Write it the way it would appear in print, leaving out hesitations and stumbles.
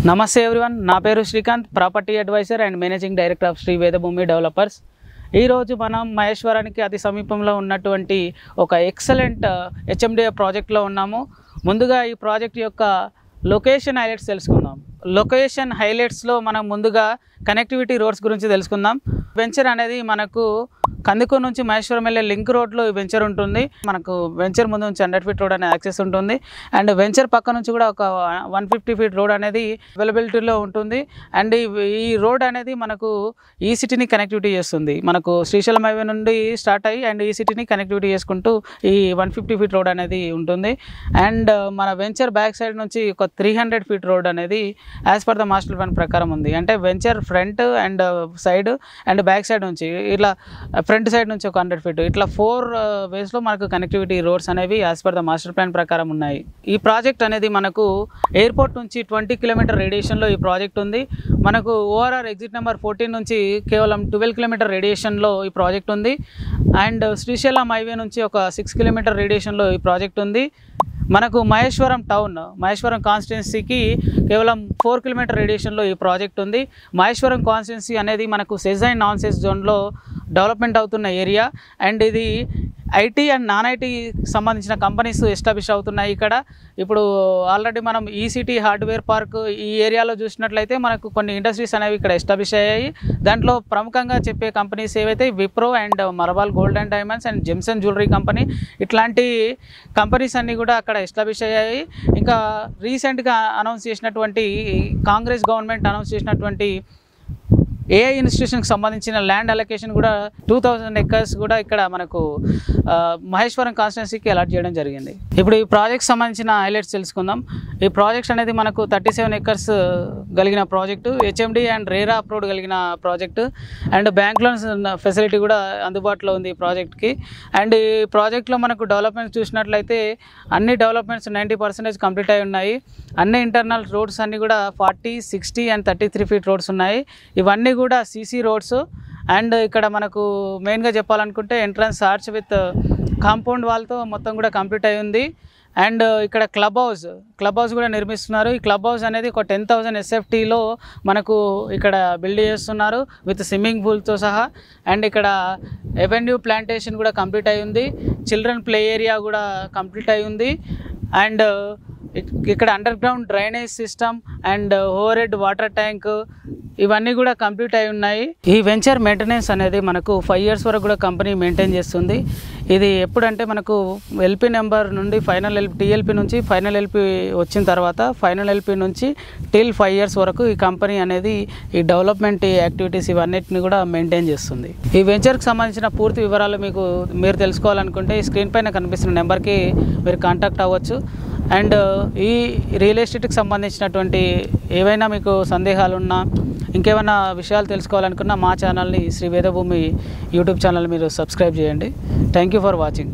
నమస్తే ఎవ్రీవన్, నా పేరు Srikanth, property advisor and managing director of Sri Vedabhoomi developers. ఈరోజు మనం మహేశ్వరానికి అతి సమీపంలో ఉన్నటువంటి ఒక ఎక్సలెంట్ హెచ్ఎండిఏ ప్రాజెక్ట్లో ఉన్నాము. ముందుగా ఈ ప్రాజెక్ట్ యొక్క లొకేషన్ హైలైట్స్ తెలుసుకుందాం. లొకేషన్ హైలైట్స్లో మనం ముందుగా కనెక్టివిటీ రోడ్స్ గురించి తెలుసుకుందాం. వెంచర్ అనేది మనకు కందుకూరు నుంచి మహేశ్వరం వెళ్ళే లింక్ రోడ్లో ఈ వెంచర్ ఉంటుంది. మనకు వెంచర్ ముందు నుంచి 100 ఫీట్ రోడ్ అనే యాక్సెస్ ఉంటుంది. అండ్ వెంచర్ పక్క నుంచి కూడా ఒక 150 ఫీట్ రోడ్ అనేది అవైలబిలిటీలో ఉంటుంది. అండ్ ఈ రోడ్ అనేది మనకు ఈ సిటీని కనెక్టివిటీ చేస్తుంది. మనకు శ్రీశైలం హైవే నుండి స్టార్ట్ అయ్యి అండ్ ఈ సిటీని కనెక్టివిటీ చేసుకుంటూ ఈ 150 ఫీట్ రోడ్ అనేది ఉంటుంది. అండ్ మన వెంచర్ బ్యాక్ సైడ్ నుంచి ఒక 300 ఫీట్ రోడ్ అనేది as per the master plan ప్రకారం ఉంది. అంటే venture front and side and back side నుంచి ఇట్లా ఫ్రంట్ సైడ్ నుంచి ఒక 100 ఫీట్ ఇట్లా 4 వేస్లో మనకు కనెక్టివిటీ రోడ్స్ అనేవి as per the master plan ప్రకారం ఉన్నాయి. ఈ ప్రాజెక్ట్ అనేది మనకు ఎయిర్పోర్ట్ నుంచి 20 కిలోమీటర్ రేడియేషన్లో ఈ ప్రాజెక్ట్ ఉంది. మనకు ఓఆర్ఆర్ ఎగ్జిట్ నెంబర్ 14 నుంచి కేవలం 12 కిలోమీటర్ రేడియేషన్లో ఈ ప్రాజెక్ట్ ఉంది. అండ్ శ్రీశైలం హైవే నుంచి ఒక 6 కిలోమీటర్ రేడియేషన్లో ఈ ప్రాజెక్ట్ ఉంది. మనకు మహేశ్వరం టౌన్, మహేశ్వరం కాన్స్టిట్యున్సీకి కేవలం 4 కిలోమీటర్ రేడియేషన్లో ఈ ప్రాజెక్ట్ ఉంది. మహేశ్వరం కాన్స్టిట్యున్సీ అనేది మనకు సెజ్ అండ్ నాన్ సెజ్ జోన్లో డెవలప్మెంట్ అవుతున్న ఏరియా. అండ్ ఇది ఐటీ అండ్ నాన్ ఐటీ సంబంధించిన కంపెనీస్ ఎస్టాబ్లిష్ అవుతున్నాయి ఇక్కడ. ఇప్పుడు ఆల్రెడీ మనం ఈసిటీ హార్డ్వేర్ పార్క్ ఈ ఏరియాలో చూసినట్లయితే మనకు కొన్ని ఇండస్ట్రీస్ అనేవి ఇక్కడ ఎస్టాబ్లిష్ అయ్యాయి. దాంట్లో ప్రముఖంగా చెప్పే కంపెనీస్ ఏవైతే Wipro and Malabar gold and diamonds and Jemson jewellery company, ఇట్లాంటి కంపెనీస్ అన్నీ కూడా అక్కడ ఎస్టాబ్లిష్ అయ్యాయి. ఇంకా రీసెంట్గా అనౌన్స్ చేసినటువంటి కాంగ్రెస్ గవర్నమెంట్ అనౌన్స్ చేసినటువంటి ఏఐ ఇన్స్టిట్యూషన్కి సంబంధించిన ల్యాండ్ అలొకేషన్ కూడా 2000 ఎకర్స్ కూడా ఇక్కడ మనకు మహేశ్వరం కాన్స్టిట్యున్సీకి అలాట్ చేయడం జరిగింది. ఇప్పుడు ఈ ప్రాజెక్ట్ సంబంధించిన హైలైట్స్ తెలుసుకుందాం. ఈ ప్రాజెక్ట్ అనేది మనకు 37 ఎకర్స్ కలిగిన project, HMD and RERA approved కలిగిన project. And bank loans facility కూడా అందుబాటులో ఉంది ఈ ప్రాజెక్ట్కి. అండ్ ఈ ప్రాజెక్ట్లో మనకు డెవలప్మెంట్స్ చూసినట్లయితే అన్ని డెవలప్మెంట్స్ 90% కంప్లీట్ అయి ఉన్నాయి. అన్ని ఇంటర్నల్ రోడ్స్ అన్నీ కూడా 40, 60 అండ్ 33 ఫీట్ రోడ్స్ ఉన్నాయి. ఇవన్నీ కూడా సీసీ రోడ్స్. అండ్ ఇక్కడ మనకు మెయిన్గా చెప్పాలనుకుంటే ఎంట్రన్స్ ఆర్చ్ విత్ కాంపౌండ్ వాల్తో మొత్తం కూడా కంప్లీట్ అయి ఉంది. అండ్ ఇక్కడ క్లబ్ హౌస్ కూడా నిర్మిస్తున్నారు. ఈ క్లబ్ హౌస్ అనేది ఒక 10,000 SFTలో మనకు ఇక్కడ బిల్డ్ చేస్తున్నారు విత్ స్విమ్మింగ్ పూల్తో సహా. అండ్ ఇక్కడ ఎవెన్యూ ప్లాంటేషన్ కూడా కంప్లీట్ అయి ఉంది. చిల్డ్రన్ ప్లే ఏరియా కూడా కంప్లీట్ అయి ఉంది. అండ్ ఇక్కడ under ground drainage system and over head water tank ఇవన్నీ కూడా కంప్లీట్ అయి ఉన్నాయి. ఈ వెంచర్ మెయింటెనెన్స్ అనేది మనకు 5 years వరకు కూడా కంపెనీ మెయింటైన్ చేస్తుంది. ఇది ఎప్పుడంటే మనకు ఎల్పీ నెంబర్ నుండి ఫైనల్ టీఎల్పీ నుంచి ఫైనల్ ఎల్పీ వచ్చిన తర్వాత ఫైనల్ ఎల్పీ నుంచి టిల్ 5 years వరకు ఈ కంపెనీ అనేది ఈ డెవలప్మెంట్ యాక్టివిటీస్ ఇవన్నిటిని కూడా మెయింటైన్ చేస్తుంది. ఈ వెంచర్కి సంబంధించిన పూర్తి వివరాలు మీరు తెలుసుకోవాలనుకుంటే ఈ స్క్రీన్ పైన కనిపిస్తున్న నెంబర్కి మీరు కాంటాక్ట్ అవ్వచ్చు. అండ్ ఈ రియల్ ఎస్టేట్కి సంబంధించినటువంటి ఏవైనా మీకు సందేహాలు ఉన్నా ఇంకేమైనా విషయాలు తెలుసుకోవాలనుకున్నా మా ఛానల్ని శ్రీ వేదభూమి యూట్యూబ్ ఛానల్ మీరు సబ్స్క్రైబ్ చేయండి. Thank you for watching.